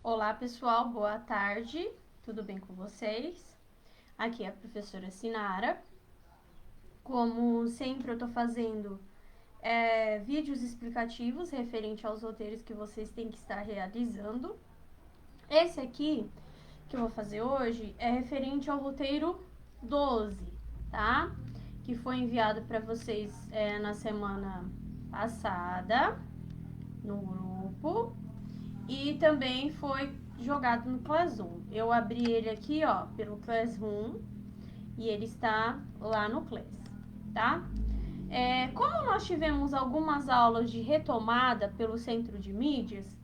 Olá, pessoal, boa tarde, tudo bem com vocês? Aqui é a professora Sinara. Como sempre, eu estou fazendo vídeos explicativos referente aos roteiros que vocês têm que estar realizando. Esse aqui, que eu vou fazer hoje, é referente ao roteiro 12, tá? Que foi enviado para vocês na semana passada, no grupo. E também foi jogado no Classroom. Eu abri ele aqui, ó, pelo Classroom e ele está lá no Class, tá? Como nós tivemos algumas aulas de retomada pelo Centro de Mídias,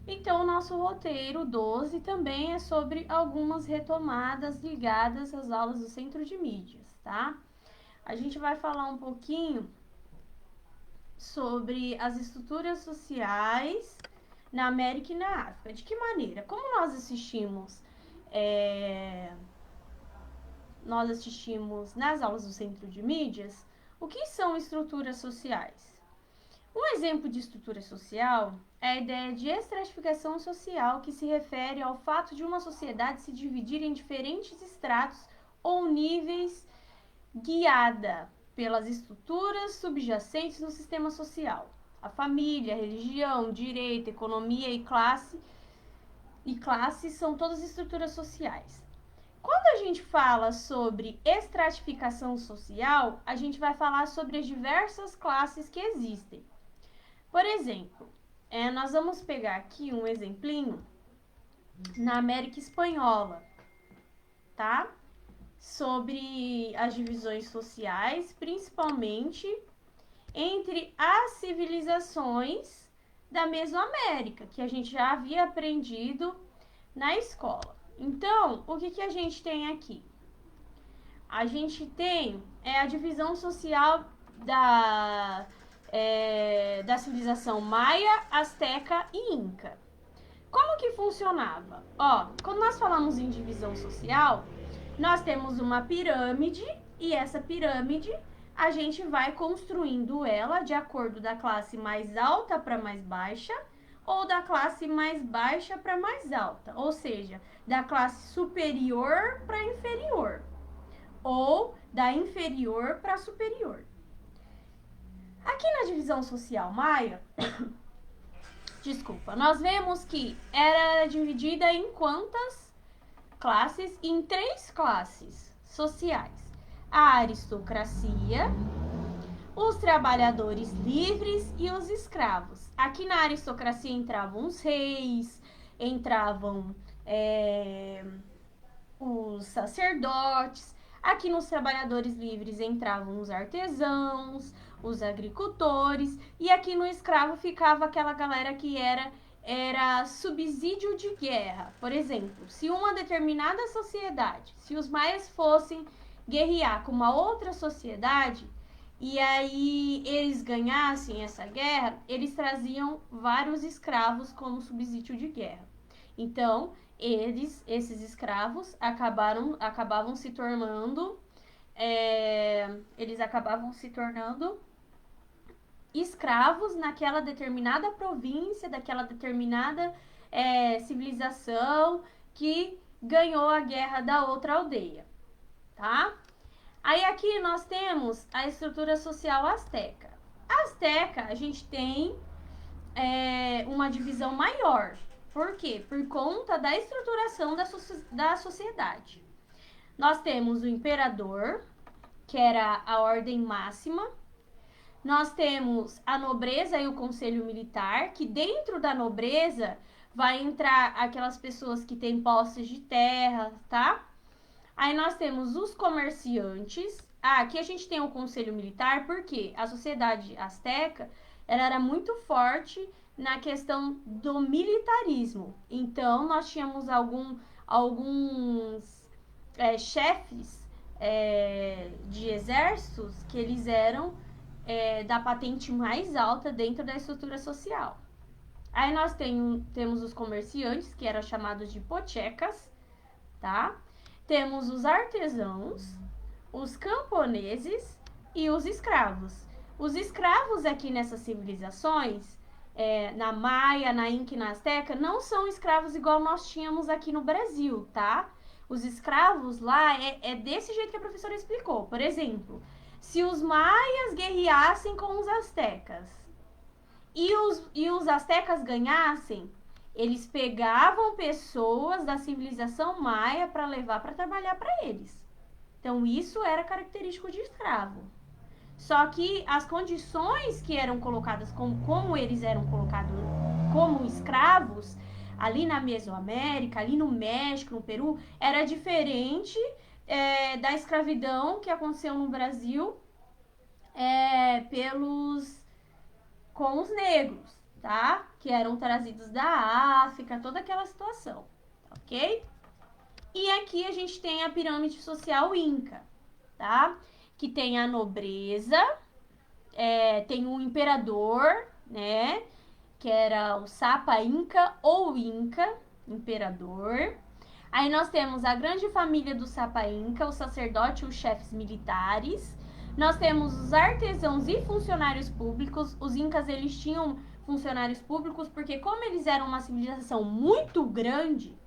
então o nosso roteiro 12 também é sobre algumas retomadas ligadas às aulas do Centro de Mídias, tá? A gente vai falar um pouquinho sobre as estruturas sociais na América e na África. De que maneira? Como nós assistimos nas aulas do Centro de Mídias, o que são estruturas sociais? Um exemplo de estrutura social é a ideia de estratificação social, que se refere ao fato de uma sociedade se dividir em diferentes estratos ou níveis guiada pelas estruturas subjacentes no sistema social. A família, a religião, direito, economia e classe são todas estruturas sociais. Quando a gente fala sobre estratificação social, a gente vai falar sobre as diversas classes que existem. Por exemplo, nós vamos pegar aqui um exemplinho na América Espanhola, tá? Sobre as divisões sociais, principalmente entre as civilizações da Mesoamérica, que a gente já havia aprendido na escola. Então, o que a gente tem aqui? A gente tem a divisão social da civilização maia, asteca e inca. Como que funcionava? Quando nós falamos em divisão social, nós temos uma pirâmide e essa pirâmide a gente vai construindo ela de acordo da classe mais alta para mais baixa ou da classe mais baixa para mais alta, ou seja, da classe superior para inferior ou da inferior para superior. Aqui na divisão social maia, nós vemos que era dividida em quantas classes? Em 3 classes sociais: a aristocracia, os trabalhadores livres e os escravos. Aqui na aristocracia entravam os reis, entravam os sacerdotes. Aqui nos trabalhadores livres entravam os artesãos, os agricultores, e aqui no escravo ficava aquela galera que era subsídio de guerra. Por exemplo, se uma determinada sociedade, se os maias fossem guerrear com uma outra sociedade, e aí eles ganhassem essa guerra, eles traziam vários escravos como subsídio de guerra. Então, esses escravos acabavam se tornando escravos naquela determinada província, daquela determinada civilização que ganhou a guerra da outra aldeia, tá? Aí aqui nós temos a estrutura social asteca. A asteca, a gente tem uma divisão maior. Por quê? Por conta da estruturação da sociedade. Nós temos o imperador, que era a ordem máxima. Nós temos a nobreza e o conselho militar, que dentro da nobreza vai entrar aquelas pessoas que têm posses de terra, tá? Aí nós temos os comerciantes. Aqui a gente tem o conselho militar, porque a sociedade asteca ela era muito forte na questão do militarismo. Então, nós tínhamos alguns chefes de exércitos que eles eram da patente mais alta dentro da estrutura social. Aí nós temos os comerciantes, que eram chamados de pochecas, tá? Temos os artesãos, os camponeses e os escravos. Os escravos aqui nessas civilizações, na Maia, na Inca e na Azteca, não são escravos igual nós tínhamos aqui no Brasil, tá? Os escravos lá é desse jeito que a professora explicou. Por exemplo, se os maias guerreassem com os astecas e os astecas ganhassem, eles pegavam pessoas da civilização maia para levar para trabalhar para eles. Então, isso era característico de escravo. Só que as condições que eram colocadas, como eles eram colocados como escravos, ali na Mesoamérica, ali no México, no Peru, era diferente da escravidão que aconteceu no Brasil com os negros, tá? Que eram trazidos da África, toda aquela situação, ok? E aqui a gente tem a pirâmide social inca, tá? Que tem a nobreza, tem o imperador, né? Que era o Sapa Inca ou Inca, imperador. Aí nós temos a grande família do Sapa Inca, o sacerdote e os chefes militares. Nós temos os artesãos e funcionários públicos. Os incas, eles tinham funcionários públicos porque como eles eram uma civilização muito grande,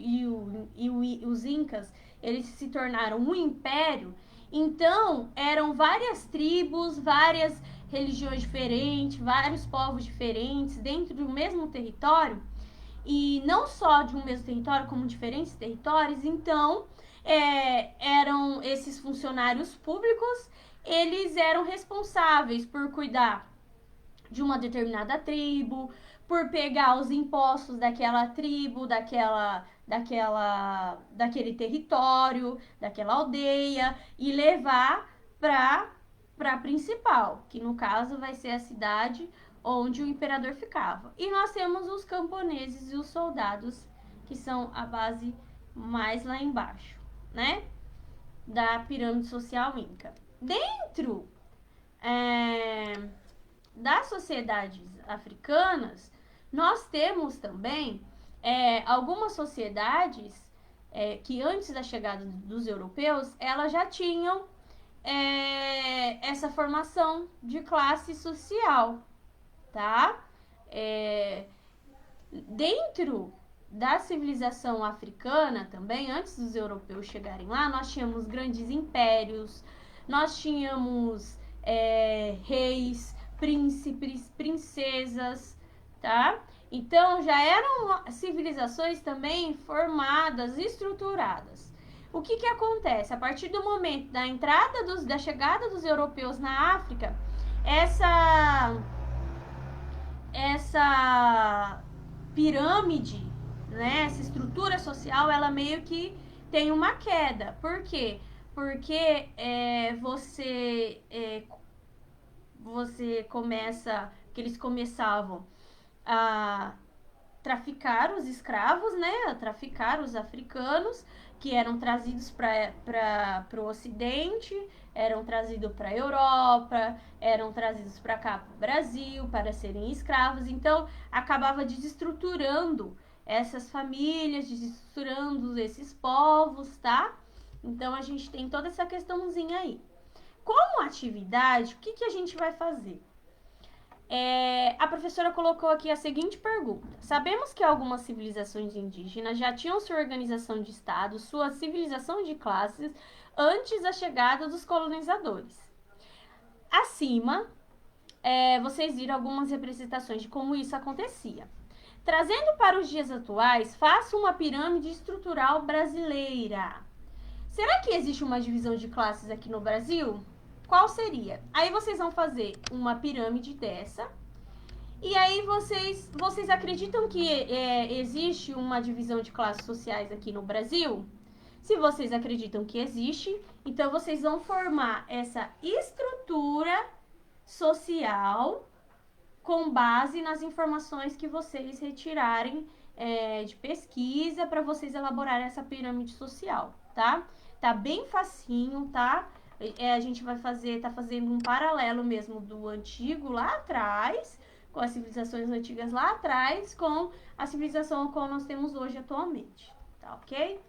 e os incas, eles se tornaram um império, então eram várias tribos, várias religiões diferentes, vários povos diferentes dentro do mesmo território, e não só de um mesmo território, como diferentes territórios. Então eram esses funcionários públicos, eles eram responsáveis por cuidar de uma determinada tribo, por pegar os impostos daquela tribo, daquele território, daquela aldeia e levar para a principal, que no caso vai ser a cidade onde o imperador ficava. E nós temos os camponeses e os soldados, que são a base mais lá embaixo, né? Da pirâmide social inca. Dentro das sociedades africanas, nós temos também algumas sociedades que antes da chegada dos europeus, elas já tinham essa formação de classe social, tá? Dentro da civilização africana também, antes dos europeus chegarem lá, nós tínhamos grandes impérios, nós tínhamos reis, príncipes, princesas, tá? Então já eram civilizações também formadas, estruturadas. O que acontece? A partir do momento da chegada dos europeus na África, essa pirâmide, né, essa estrutura social, ela meio que tem uma queda. Por quê? Porque você começa, que eles começavam a traficar os escravos, né, a traficar os africanos, que eram trazidos para o Ocidente, eram trazidos para a Europa, eram trazidos para cá, para o Brasil, para serem escravos. Então, acabava desestruturando essas famílias, desestruturando esses povos, tá? Então, a gente tem toda essa questãozinha aí. Como atividade, o que a gente vai fazer? A professora colocou aqui a seguinte pergunta. Sabemos que algumas civilizações indígenas já tinham sua organização de estado, sua civilização de classes, antes da chegada dos colonizadores. Acima, vocês viram algumas representações de como isso acontecia. Trazendo para os dias atuais, faça uma pirâmide estrutural brasileira. Será que existe uma divisão de classes aqui no Brasil? Qual seria? Aí vocês vão fazer uma pirâmide dessa. E aí vocês acreditam que existe uma divisão de classes sociais aqui no Brasil? Se vocês acreditam que existe, então vocês vão formar essa estrutura social com base nas informações que vocês retirarem de pesquisa para vocês elaborarem essa pirâmide social, tá? Tá bem facinho, tá? A gente tá fazendo um paralelo mesmo do antigo lá atrás, com as civilizações antigas lá atrás, com a civilização que nós temos hoje atualmente, tá ok?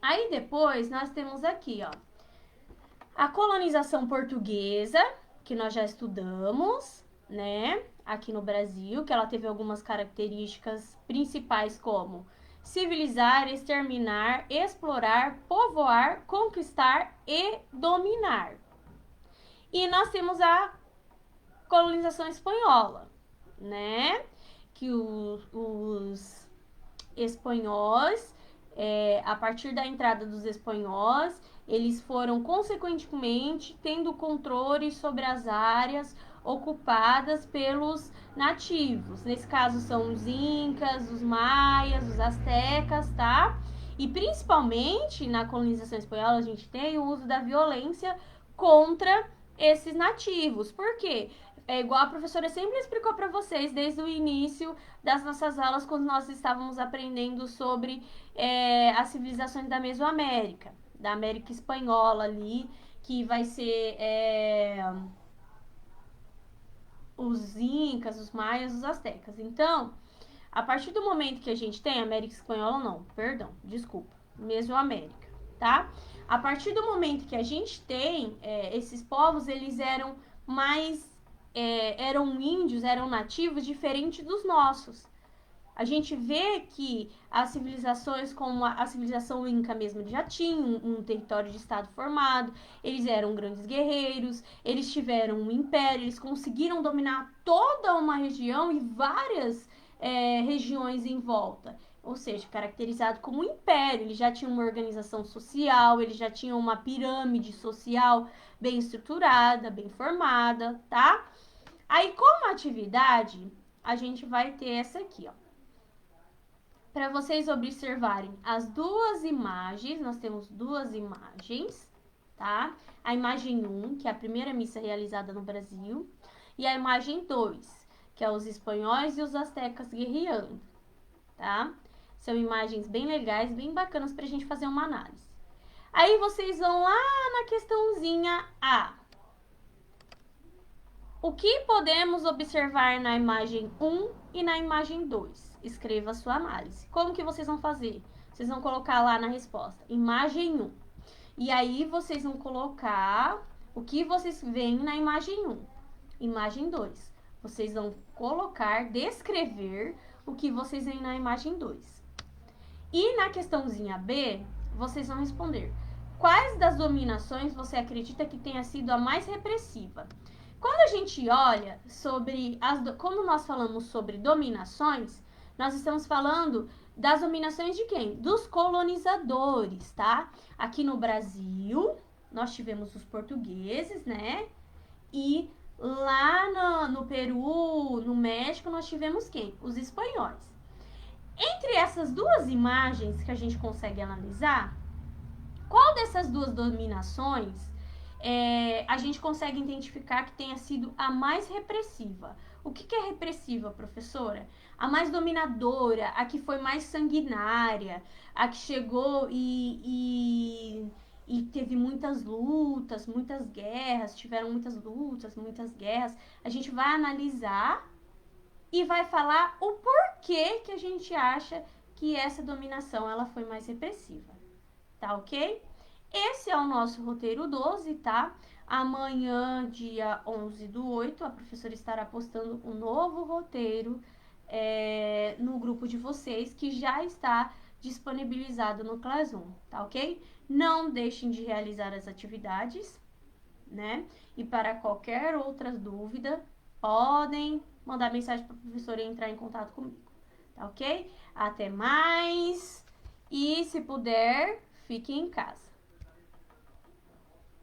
Aí depois nós temos aqui, ó, A colonização portuguesa, que nós já estudamos, né, aqui no Brasil, que ela teve algumas características principais como civilizar, exterminar, explorar, povoar, conquistar e dominar. E nós temos a colonização espanhola, né, que os espanhóis, a partir da entrada dos espanhóis, eles foram consequentemente tendo controle sobre as áreas ocupadas pelos nativos. Nesse caso são os incas, os maias, os astecas, tá? E principalmente na colonização espanhola a gente tem o uso da violência contra esses nativos. Por quê? É igual a professora sempre explicou para vocês desde o início das nossas aulas, quando nós estávamos aprendendo sobre as civilizações da Mesoamérica, da América Espanhola ali, que vai ser os incas, os maias, os astecas. Então, a partir do momento que a gente tem América Espanhola, não, perdão, desculpa, Mesoamérica, tá? A partir do momento que a gente tem esses povos, eles eram mais eram índios, eram nativos diferentes dos nossos. A gente vê que as civilizações, como a civilização inca mesmo, já tinham um território de estado formado, eles eram grandes guerreiros, eles tiveram um império, eles conseguiram dominar toda uma região e várias regiões em volta. Ou seja, caracterizado como um império, eles já tinham uma organização social, eles já tinham uma pirâmide social bem estruturada, bem formada, tá? Aí, como atividade, a gente vai ter essa aqui, ó. Para vocês observarem as duas imagens, nós temos duas imagens, tá? A imagem 1, que é a primeira missa realizada no Brasil, e a imagem 2, que é os espanhóis e os astecas guerreando, tá? São imagens bem legais, bem bacanas para a gente fazer uma análise. Aí vocês vão lá na questãozinha A. O que podemos observar na imagem 1 e na imagem 2? Escreva a sua análise. Como que vocês vão fazer? Vocês vão colocar lá na resposta, imagem 1. E aí vocês vão colocar o que vocês veem na imagem 1. Imagem 2. Vocês vão colocar, descrever o que vocês veem na imagem 2. E na questãozinha B, vocês vão responder: quais das dominações você acredita que tenha sido a mais repressiva? Quando a gente olha sobre como nós falamos sobre dominações, nós estamos falando das dominações de quem? Dos colonizadores, tá? Aqui no Brasil, nós tivemos os portugueses, né? E lá no Peru, no México, nós tivemos quem? Os espanhóis. Entre essas duas imagens que a gente consegue analisar, qual dessas duas dominações a gente consegue identificar que tenha sido a mais repressiva? O que é repressiva, professora? A mais dominadora, a que foi mais sanguinária, a que chegou e teve muitas lutas, muitas guerras, tiveram muitas lutas, muitas guerras. A gente vai analisar e vai falar o porquê que a gente acha que essa dominação ela foi mais repressiva. Tá ok? Esse é o nosso roteiro 12, tá? Amanhã, dia 11/8, a professora estará postando um novo roteiro no grupo de vocês, que já está disponibilizado no Classroom, tá ok? Não deixem de realizar as atividades, né? E para qualquer outra dúvida, podem mandar mensagem para a professora e entrar em contato comigo, tá ok? Até mais! E se puder, fique em casa.